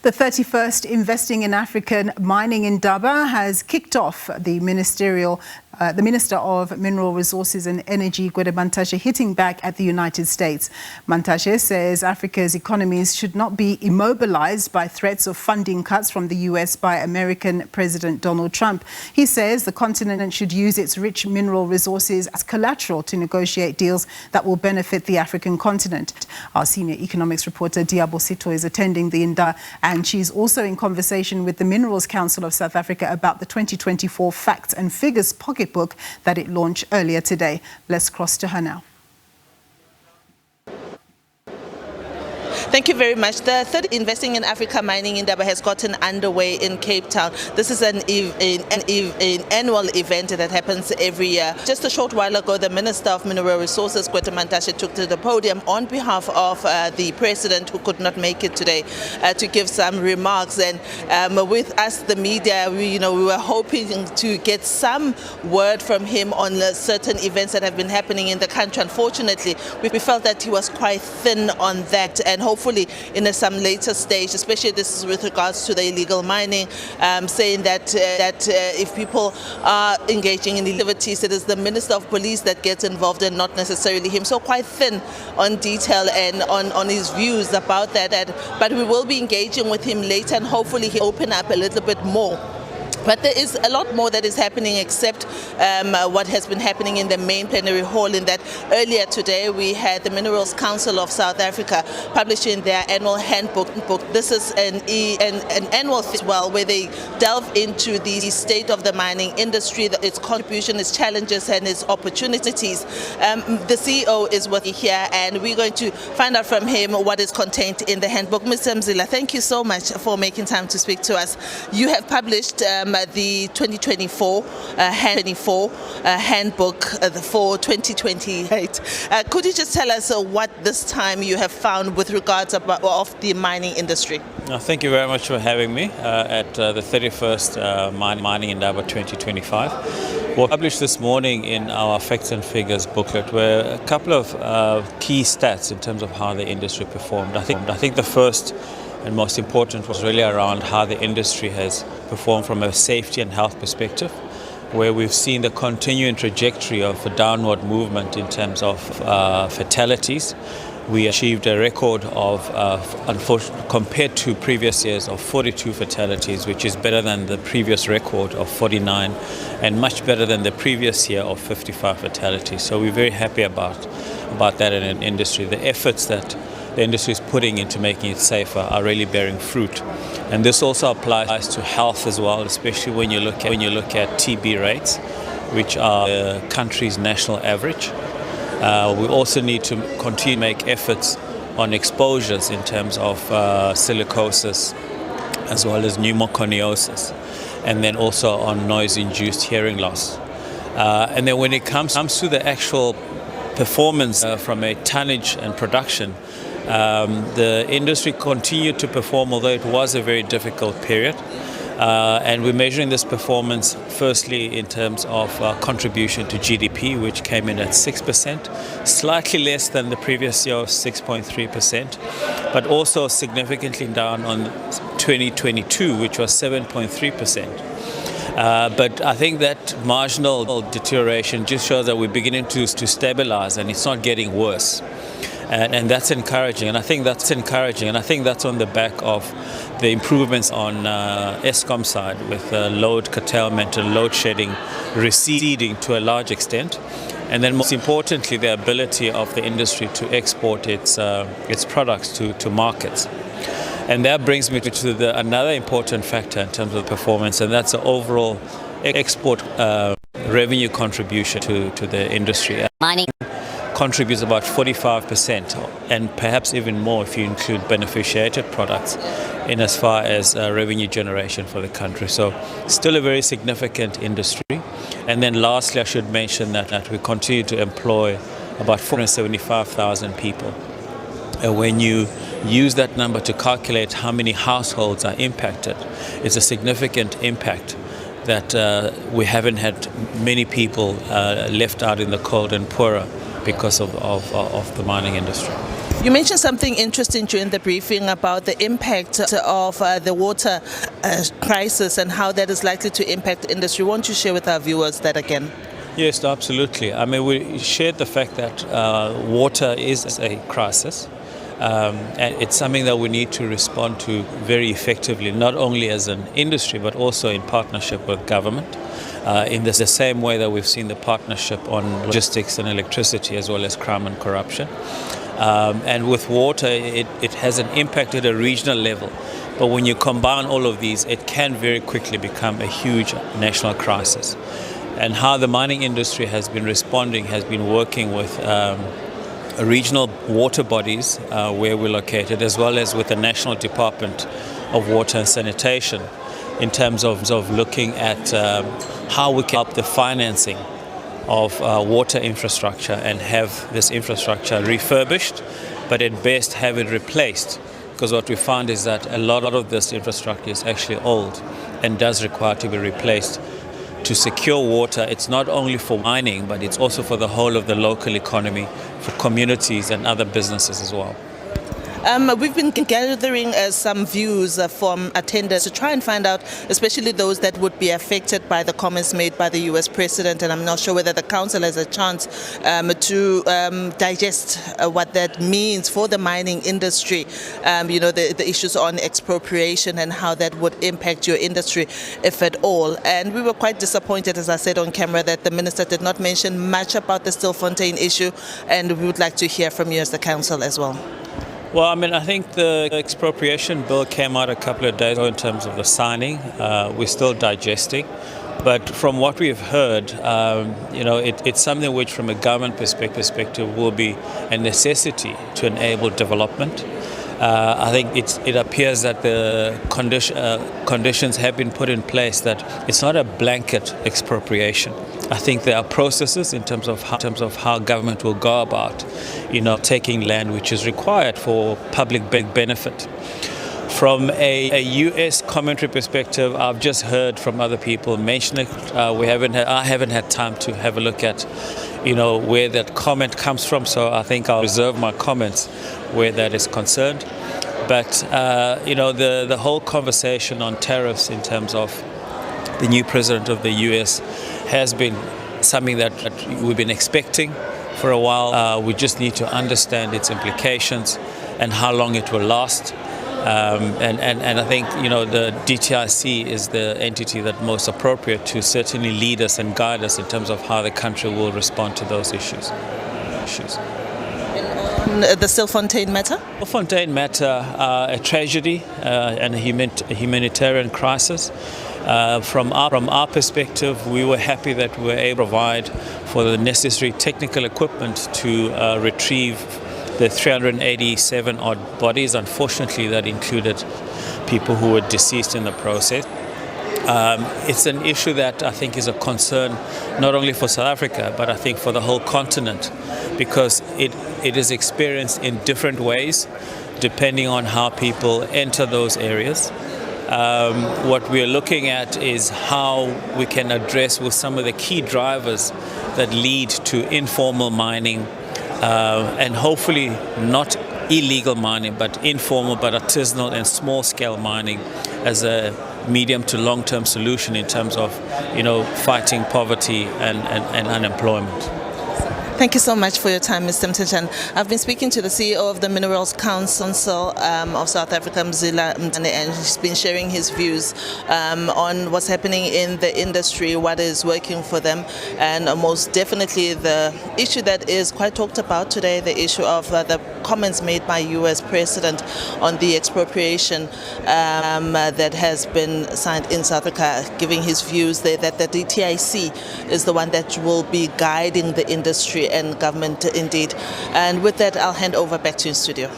The 31st Investing in African Mining Indaba has kicked off the Minister of Mineral Resources and Energy, Gwede Mantashe, hitting back at the United States. Mantashe says Africa's economies should not be immobilized by threats of funding cuts from the US by American President Donald Trump. He says the continent should use its rich mineral resources as collateral to negotiate deals that will benefit the African continent. Our senior economics reporter Liabo Setho is attending the Indaba, and she's also in conversation with the Minerals Council of South Africa about the 2024 Facts and Figures pocketbook that it launched earlier today. Let's cross to her now. Thank you very much. The third Investing in Africa Mining Indaba has gotten underway in Cape Town. This is an annual event that happens every year. Just a short while ago, the Minister of Mineral Resources, Gwede Mantashe, took to the podium on behalf of the President, who could not make it today, to give some remarks. And with us, the media, we were hoping to get some word from him on certain events that have been happening in the country. Unfortunately, we felt that he was quite thin on that, and hopefully in some later stage, especially this is with regards to the illegal mining, saying that if people are engaging in activities, it is the Minister of Police that gets involved and not necessarily him. So quite thin on detail and on his views about that. But we will be engaging with him later, and hopefully he'll open up a little bit more. But there is a lot more that is happening except what has been happening in the main plenary hall, in that earlier today we had the Minerals Council of South Africa publishing their annual handbook. This is an annual as well, where they delve into the state of the mining industry, its contribution, its challenges and its opportunities. The CEO is with me here, and we're going to find out from him what is contained in the handbook. Mr. Mzila, thank you so much for making time to speak to us. You have published the 2024 handbook for 2028. Could you just tell us what this time you have found with regards of the mining industry? Thank you very much for having me at the 31st Mining Indaba 2025. We published this morning in our Facts and Figures booklet were a couple of key stats in terms of how the industry performed. I think the first and most important was really around how the industry has performed from a safety and health perspective, where we've seen the continuing trajectory of a downward movement in terms of fatalities. We achieved a record of, compared to previous years, of 42 fatalities, which is better than the previous record of 49 and much better than the previous year of 55 fatalities. So we're very happy about that in an industry. The efforts that the industry is putting into making it safer are really bearing fruit. And this also applies to health as well, especially when you look at TB rates, which are the country's national average. We also need to continue to make efforts on exposures in terms of silicosis as well as pneumoconiosis, and then also on noise-induced hearing loss. And then when it comes to the actual performance from a tonnage and production, the industry continued to perform, although it was a very difficult period. And we're measuring this performance firstly in terms of contribution to GDP, which came in at 6%, slightly less than the previous year of 6.3%, but also significantly down on 2022, which was 7.3%. But I think that marginal deterioration just shows that we're beginning to stabilize, and it's not getting worse. And that's encouraging, and I think that's on the back of the improvements on Eskom side, with load curtailment and load shedding receding to a large extent, and then most importantly the ability of the industry to export its products to markets. And that brings me to another important factor in terms of performance, and that's the overall export revenue contribution to the industry. Mining contributes about 45%, and perhaps even more if you include beneficiated products, in as far as revenue generation for the country. So still a very significant industry. And then lastly, I should mention that we continue to employ about 475,000 people. When you use that number to calculate how many households are impacted, it's a significant impact that we haven't had many people left out in the cold and poorer because of the mining industry. You mentioned something interesting during the briefing about the impact of the water crisis and how that is likely to impact industry. Won't you share with our viewers that again? Yes, absolutely. I mean, we shared the fact that water is a crisis. And it's something that we need to respond to very effectively, not only as an industry, but also in partnership with government. In the same way that we've seen the partnership on logistics and electricity, as well as crime and corruption. And with water, it has an impact at a regional level. But when you combine all of these, it can very quickly become a huge national crisis. And how the mining industry has been responding has been working with regional water bodies where we're located, as well as with the National Department of Water and Sanitation, in terms of looking at how we can help the financing of water infrastructure and have this infrastructure refurbished, but at best have it replaced. Because what we found is that a lot of this infrastructure is actually old and does require to be replaced. To secure water, it's not only for mining, but it's also for the whole of the local economy, for communities and other businesses as well. We've been gathering some views from attenders to try and find out, especially those that would be affected by the comments made by the US President, and I'm not sure whether the Council has a chance to digest what that means for the mining industry, the issues on expropriation and how that would impact your industry, if at all. And we were quite disappointed, as I said on camera, that the Minister did not mention much about the Stilfontein issue, and we would like to hear from you as the Council as well. Well, I mean, I think the expropriation bill came out a couple of days ago in terms of the signing. We're still digesting. But from what we've heard, it's something which from a government perspective will be a necessity to enable development. I think it appears that the conditions have been put in place that it's not a blanket expropriation. I think there are processes in terms of how government will go about, taking land which is required for public benefit. From a U.S. commentary perspective, I've just heard from other people mention it. I haven't had time to have a look at, where that comment comes from. So I think I'll reserve my comments where that is concerned. But the whole conversation on tariffs in terms of the new president of the U.S. has been something that we've been expecting for a while. We just need to understand its implications and how long it will last. And I think, the DTIC is the entity that most appropriate to certainly lead us and guide us in terms of how the country will respond to those issues. And on the Stilfontein matter? Stilfontein matter, a tragedy and a humanitarian crisis. From our perspective, we were happy that we were able to provide for the necessary technical equipment to retrieve the 387 odd bodies. Unfortunately, that included people who were deceased in the process. It's an issue that I think is a concern not only for South Africa, but I think for the whole continent, because it is experienced in different ways depending on how people enter those areas. What we're looking at is how we can address with some of the key drivers that lead to informal mining, and hopefully not illegal mining, but informal, but artisanal and small-scale mining as a medium to long-term solution in terms of, fighting poverty and unemployment. Thank you so much for your time, Mr. Mthenjane. I've been speaking to the CEO of the Minerals Council of South Africa, Mzila, and he's been sharing his views on what's happening in the industry, what is working for them, and most definitely the issue that is quite talked about today, the issue of the comments made by US President on the expropriation that has been signed in South Africa, giving his views there that the DTIC is the one that will be guiding the industry and government indeed. And with that, I'll hand over back to you, studio.